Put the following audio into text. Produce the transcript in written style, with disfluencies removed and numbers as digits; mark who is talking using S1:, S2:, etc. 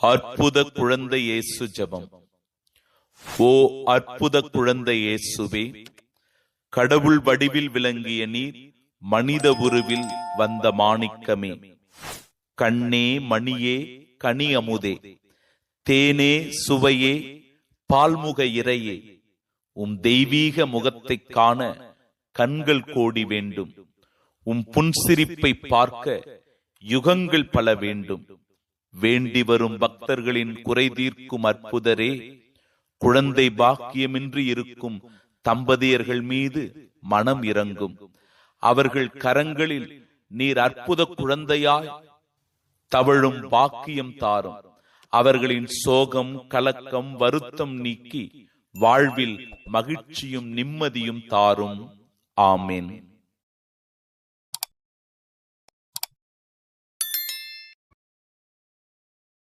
S1: அற்புத குழந்தை இயேசு ஜெபம். ஓ அற்புத குழந்தை இயேசுவே, கடவுள் வடிவில் விளங்கிய நீர் மனித உருவில் வந்த மாணிக்கமே, கண்ணே மணியே கனி அமுதே, தேனே சுவையே பால்முக இறையே, தெய்வீக முகத்தை காண கண்கள் கோடி வேண்டும். புன்சிரிப்பை பார்க்க யுகங்கள் பல வேண்டும். வேண்டி வரும் பக்தர்களின் குறை தீர்க்கும் அற்புதரே, குழந்தை பாக்கியமின்றி இருக்கும் தம்பதியர்கள் மீது மனம் இறங்கும். அவர்கள் கரங்களில் நீர் அற்புத குழந்தையாய் தவழும் பாக்கியம் தாரும். அவர்களின் சோகம் கலக்கம் வருத்தம் நீக்கி வாழ்வில் மகிழ்ச்சியும் நிம்மதியும் தாரும். ஆமென்.